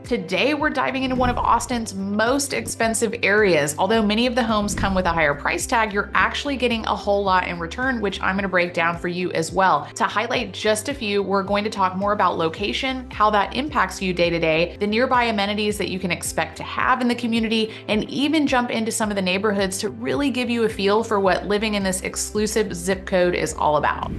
Today, we're diving into one of Austin's most expensive areas. Although many of the homes come with a higher price tag, you're actually getting a whole lot in return, which I'm going to break down for you as well. To highlight just a few, we're going to talk more about location, how that impacts you day to day, the nearby amenities that you can expect to have in the community, and even jump into some of the neighborhoods to really give you a feel for what living in this exclusive zip code is all about.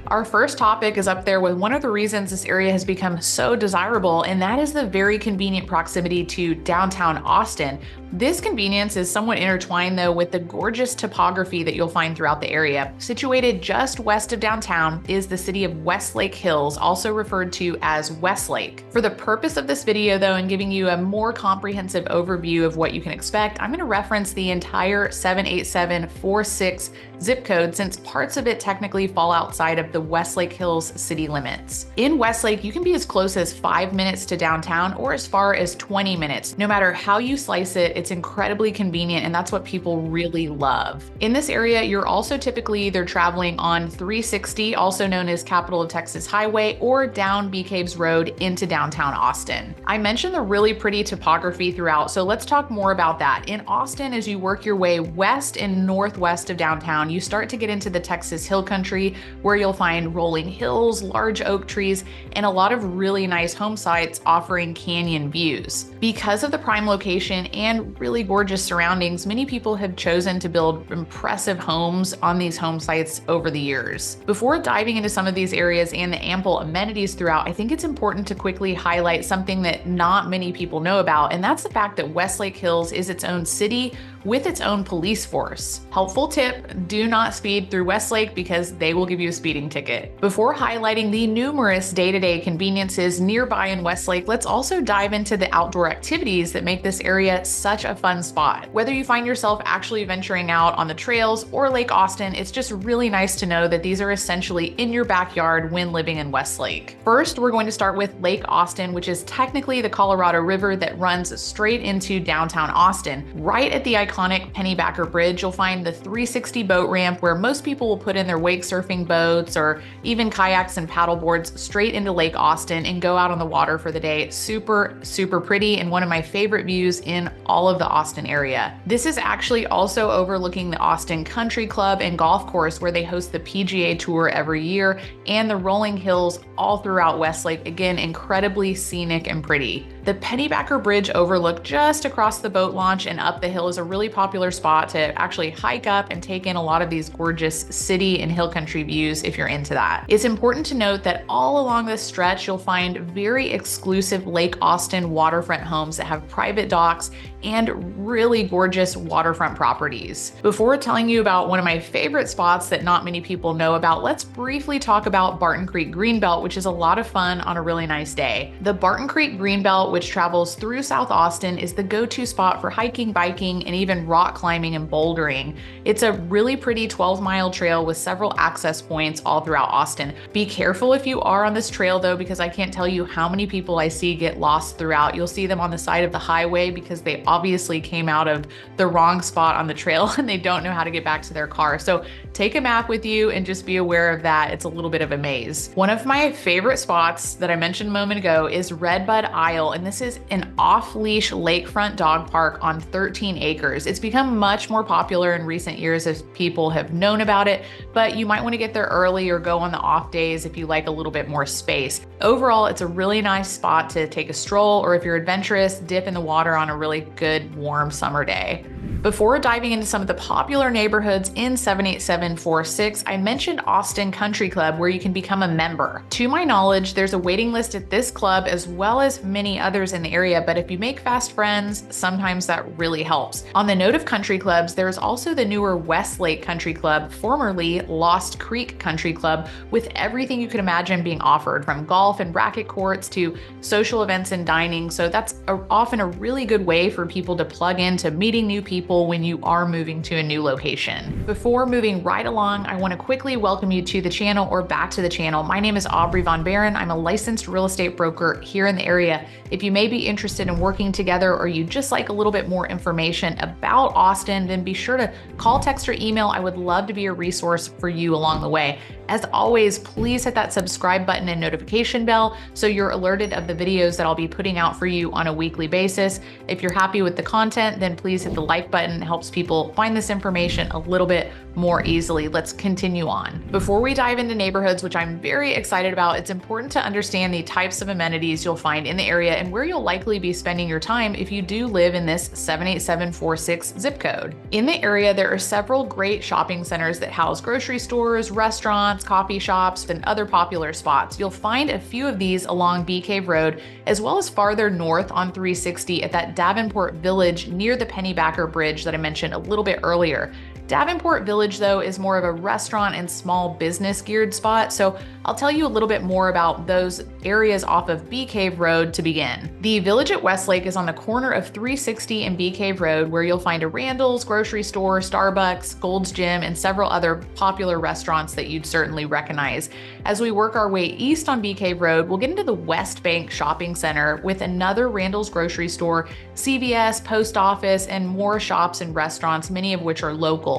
Our first topic is up there with one of the reasons this area has become so desirable, and that is the very convenient proximity to downtown Austin. This convenience is somewhat intertwined though with the gorgeous topography that you'll find throughout the area. Situated just west of downtown is the city of Westlake Hills, also referred to as Westlake. For the purpose of this video though, and giving you a more comprehensive overview of what you can expect, I'm going to reference the entire 78746 zip code since parts of it technically fall outside of the Westlake Hills city limits. In Westlake, you can be as close as 5 minutes to downtown or as far as 20 minutes. No matter how you slice it, it's incredibly convenient, and that's what people really love. In this area, you're also typically either traveling on 360, also known as Capital of Texas Highway, or down B Caves Road into downtown Austin. I mentioned the really pretty topography throughout, so let's talk more about that. In Austin, as you work your way west and northwest of downtown, you start to get into the Texas Hill Country, where you'll find rolling hills, large oak trees, and a lot of really nice home sites offering canyon views. Because of the prime location and really gorgeous surroundings, many people have chosen to build impressive homes on these home sites over the years. Before diving into some of these areas and the ample amenities throughout, I think it's important to quickly highlight something that not many people know about, and that's the fact that Westlake Hills is its own city with its own police force. Helpful tip, do not speed through Westlake because they will give you a speeding ticket. Before highlighting the numerous day-to-day conveniences nearby in Westlake, let's also dive into the outdoor activities that make this area such a fun spot. Whether you find yourself actually venturing out on the trails or Lake Austin, it's just really nice to know that these are essentially in your backyard when living in Westlake. First, we're going to start with Lake Austin, which is technically the Colorado River that runs straight into downtown Austin. Right at the iconic Pennybacker Bridge, you'll find the 360 boat ramp where most people will put in their wake surfing boats or even kayaks and paddle boards straight into Lake Austin and go out on the water for the day. Super, super pretty and one of my favorite views in all of the Austin area. This is actually also overlooking the Austin Country Club and Golf Course, where they host the PGA Tour every year, and the rolling hills all throughout Westlake. Again, incredibly scenic and pretty. The Pennybacker Bridge overlook just across the boat launch and up the hill is a really popular spot to actually hike up and take in a lot of these gorgeous city and hill country views if you're into that. It's important to note that all along this stretch, you'll find very exclusive Lake Austin waterfront homes that have private docks and really gorgeous waterfront properties. Before telling you about one of my favorite spots that not many people know about, let's briefly talk about Barton Creek Greenbelt, which is a lot of fun on a really nice day. The Barton Creek Greenbelt, which travels through South Austin, is the go-to spot for hiking, biking, and even rock climbing and bouldering. It's a really pretty 12-mile trail with several access points all throughout Austin. Be careful if you are on this trail though, because I can't tell you how many people I see get lost throughout. You'll see them on the side of the highway because they obviously came out of the wrong spot on the trail and they don't know how to get back to their car. So take a map with you and just be aware of that. It's a little bit of a maze. One of my favorite spots that I mentioned a moment ago is Redbud Isle, and this is an off-leash lakefront dog park on 13 acres. It's become much more popular in recent years as people have known about it, but you might want to get there early or go on the off days if you like a little bit more space. Overall, it's a really nice spot to take a stroll, or if you're adventurous, dip in the water on a really good warm summer day. Before diving into some of the popular neighborhoods in 78746, I mentioned Austin Country Club, where you can become a member. To my knowledge, there's a waiting list at this club as well as many others in the area, but if you make fast friends, sometimes that really helps. On the note of country clubs, there's also the newer Westlake Country Club, formerly Lost Creek Country Club, with everything you could imagine being offered, from golf and racket courts to social events and dining. So that's often a really good way for people to plug into meeting new people people when you are moving to a new location. Before moving right along, I want to quickly welcome you to the channel or back to the channel. My name is Aubrey von Behren. I'm a licensed real estate broker here in the area. If you may be interested in working together or you just like a little bit more information about Austin, then be sure to call, text, or email. I would love to be a resource for you along the way. As always, please hit that subscribe button and notification bell so you're alerted of the videos that I'll be putting out for you on a weekly basis. If you're happy with the content, then please hit the like button. It helps people find this information a little bit more easily. Let's continue on. Before we dive into neighborhoods, which I'm very excited about, it's important to understand the types of amenities you'll find in the area and where you'll likely be spending your time if you do live in this 78746 zip code. In the area, there are several great shopping centers that house grocery stores, restaurants, coffee shops, and other popular spots. You'll find a few of these along Bee Cave Road, as well as farther north on 360 at that Davenport Village near the Pennybacker Bridge that I mentioned a little bit earlier. Davenport Village, though, is more of a restaurant and small business geared spot, so I'll tell you a little bit more about those areas off of Bee Cave Road to begin. The Village at Westlake is on the corner of 360 and Bee Cave Road, where you'll find a Randall's grocery store, Starbucks, Gold's Gym, and several other popular restaurants that you'd certainly recognize. As we work our way east on Bee Cave Road, we'll get into the West Bank Shopping Center with another Randall's grocery store, CVS, post office, and more shops and restaurants, many of which are local.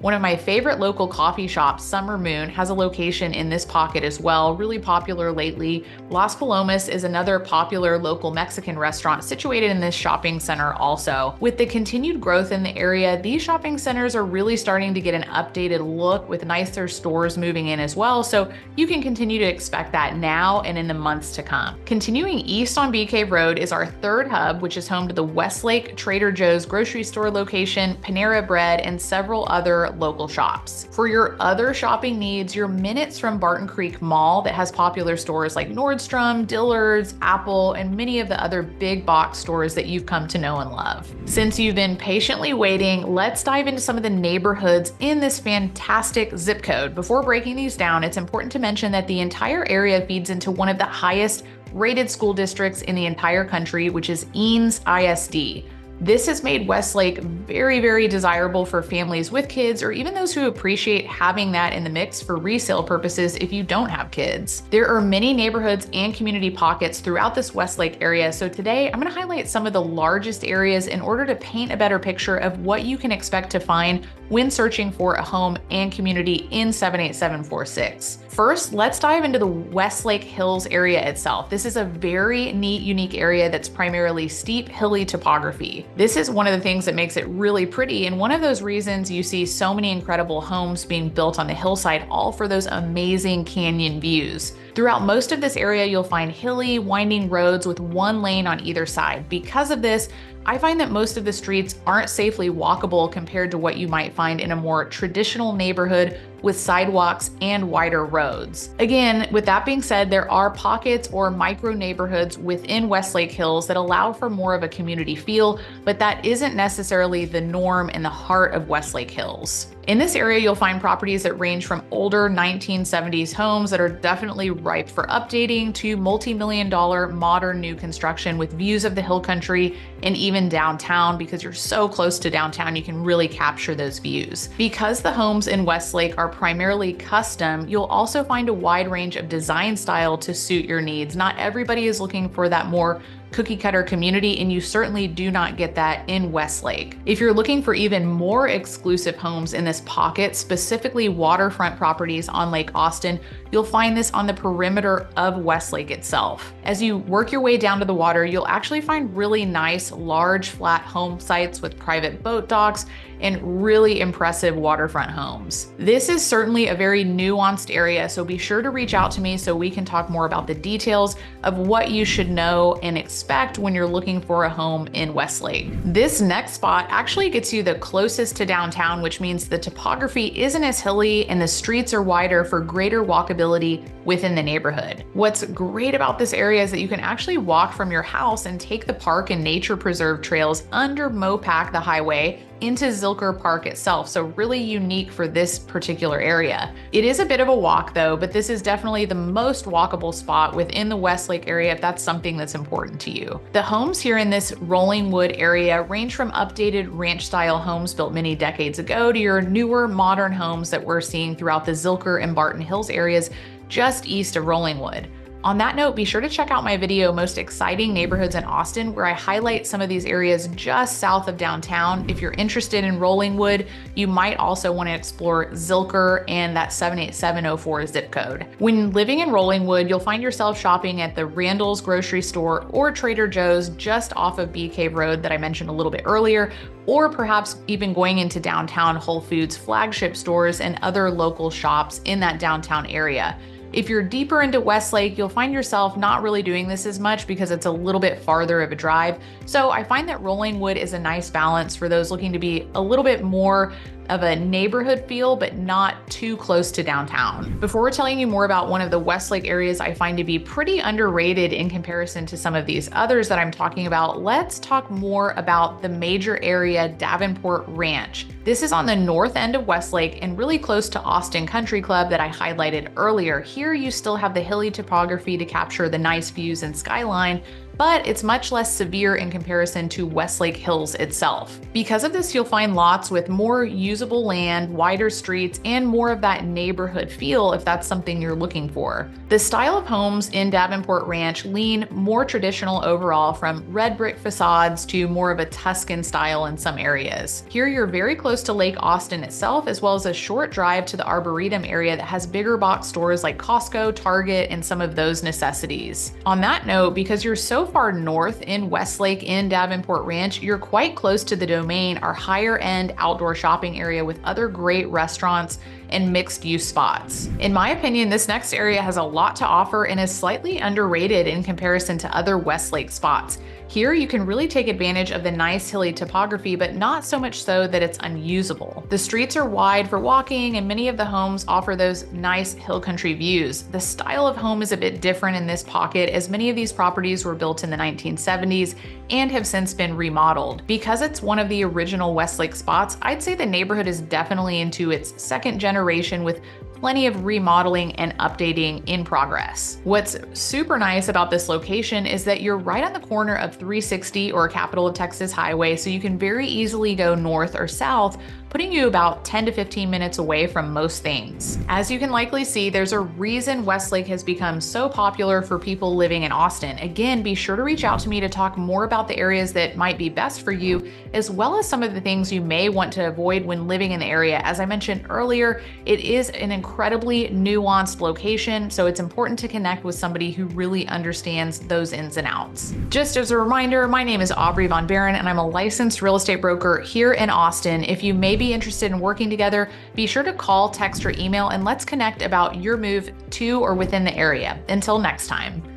One of my favorite local coffee shops, Summer Moon, has a location in this pocket as well, really popular lately. Las Palomas is another popular local Mexican restaurant situated in this shopping center also. With the continued growth in the area, these shopping centers are really starting to get an updated look with nicer stores moving in as well, so you can continue to expect that now and in the months to come. Continuing east on Bee Cave Road is our third hub, which is home to the Westlake Trader Joe's grocery store location, Panera Bread, and several other local shops. For your other shopping needs, you're minutes from Barton Creek Mall that has popular stores like Nordstrom, Dillard's, Apple, and many of the other big box stores that you've come to know and love. Since you've been patiently waiting, let's dive into some of the neighborhoods in this fantastic zip code. Before breaking these down, it's important to mention that the entire area feeds into one of the highest rated school districts in the entire country, which is Eanes ISD. This has made Westlake very, very desirable for families with kids or even those who appreciate having that in the mix for resale purposes if you don't have kids. There are many neighborhoods and community pockets throughout this Westlake area, so today I'm going to highlight some of the largest areas in order to paint a better picture of what you can expect to find when searching for a home and community in 78746. First, let's dive into the Westlake Hills area itself. This is a very neat, unique area that's primarily steep, hilly topography. This is one of the things that makes it really pretty, and one of those reasons you see so many incredible homes being built on the hillside, all for those amazing canyon views. Throughout most of this area, you'll find hilly, winding roads with one lane on either side. Because of this, I find that most of the streets aren't safely walkable compared to what you might find in a more traditional neighborhood with sidewalks and wider roads. Again, with that being said, there are pockets or micro neighborhoods within Westlake Hills that allow for more of a community feel, but that isn't necessarily the norm in the heart of Westlake Hills. In this area, you'll find properties that range from older 1970s homes that are definitely ripe for updating to multi-million-dollar modern new construction with views of the hill country and even downtown. Because you're so close to downtown, you can really capture those views. Because the homes in Westlake are primarily custom, you'll also find a wide range of design style to suit your needs. Not everybody is looking for that more cookie cutter community, and you certainly do not get that in Westlake. If you're looking for even more exclusive homes in this pocket, specifically waterfront properties on Lake Austin, you'll find this on the perimeter of Westlake itself. As you work your way down to the water, you'll actually find really nice, large, flat home sites with private boat docks and really impressive waterfront homes. This is certainly a very nuanced area, so be sure to reach out to me so we can talk more about the details of what you should know and expect when you're looking for a home in Westlake. This next spot actually gets you the closest to downtown, which means the topography isn't as hilly and the streets are wider for greater walkability within the neighborhood. What's great about this area is that you can actually walk from your house and take the park and nature preserve trails under Mopac, the highway, into Zilker Park itself, so really unique for this particular area. It is a bit of a walk though, but this is definitely the most walkable spot within the Westlake area if that's something that's important to you. The homes here in this Rollingwood area range from updated ranch-style homes built many decades ago to your newer modern homes that we're seeing throughout the Zilker and Barton Hills areas just east of Rollingwood. On that note, be sure to check out my video, Most Exciting Neighborhoods in Austin, where I highlight some of these areas just south of downtown. If you're interested in Rollingwood, you might also want to explore Zilker and that 78704 zip code. When living in Rollingwood, you'll find yourself shopping at the Randall's grocery store or Trader Joe's just off of Bee Cave Road that I mentioned a little bit earlier, or perhaps even going into downtown Whole Foods flagship stores and other local shops in that downtown area. If you're deeper into Westlake, you'll find yourself not really doing this as much because it's a little bit farther of a drive. So I find that Rollingwood is a nice balance for those looking to be a little bit more of a neighborhood feel, but not too close to downtown. Before telling you more about one of the Westlake areas I find to be pretty underrated in comparison to some of these others that I'm talking about, let's talk more about the major area, Davenport Ranch. This is on the north end of Westlake and really close to Austin Country Club that I highlighted earlier. Here you still have the hilly topography to capture the nice views and skyline, but it's much less severe in comparison to Westlake Hills itself. Because of this, you'll find lots with more usable land, wider streets, and more of that neighborhood feel if that's something you're looking for. The style of homes in Davenport Ranch lean more traditional overall, from red brick facades to more of a Tuscan style in some areas. Here you're very close to Lake Austin itself, as well as a short drive to the Arboretum area that has bigger box stores like Costco, Target, and some of those necessities. On that note, because you're so far north in Westlake in Davenport Ranch, you're quite close to the Domain, our higher end outdoor shopping area with other great restaurants and mixed use spots. In my opinion, this next area has a lot to offer and is slightly underrated in comparison to other Westlake spots. Here you can really take advantage of the nice hilly topography, but not so much so that it's unusable. The streets are wide for walking and many of the homes offer those nice hill country views. The style of home is a bit different in this pocket, as many of these properties were built in the 1970s and have since been remodeled. Because it's one of the original Westlake spots, I'd say the neighborhood is definitely into its second generation with plenty of remodeling and updating in progress. What's super nice about this location is that you're right on the corner of 360 or Capital of Texas Highway, so you can very easily go north or south, putting you about 10 to 15 minutes away from most things. As you can likely see, there's a reason Westlake has become so popular for people living in Austin. Again, be sure to reach out to me to talk more about the areas that might be best for you, as well as some of the things you may want to avoid when living in the area. As I mentioned earlier, it is an incredibly nuanced location, so it's important to connect with somebody who really understands those ins and outs. Just as a reminder, my name is Aubrey von Behren, and I'm a licensed real estate broker here in Austin. If you may be interested in working together, be sure to call, text, or email, and let's connect about your move to or within the area. Until next time.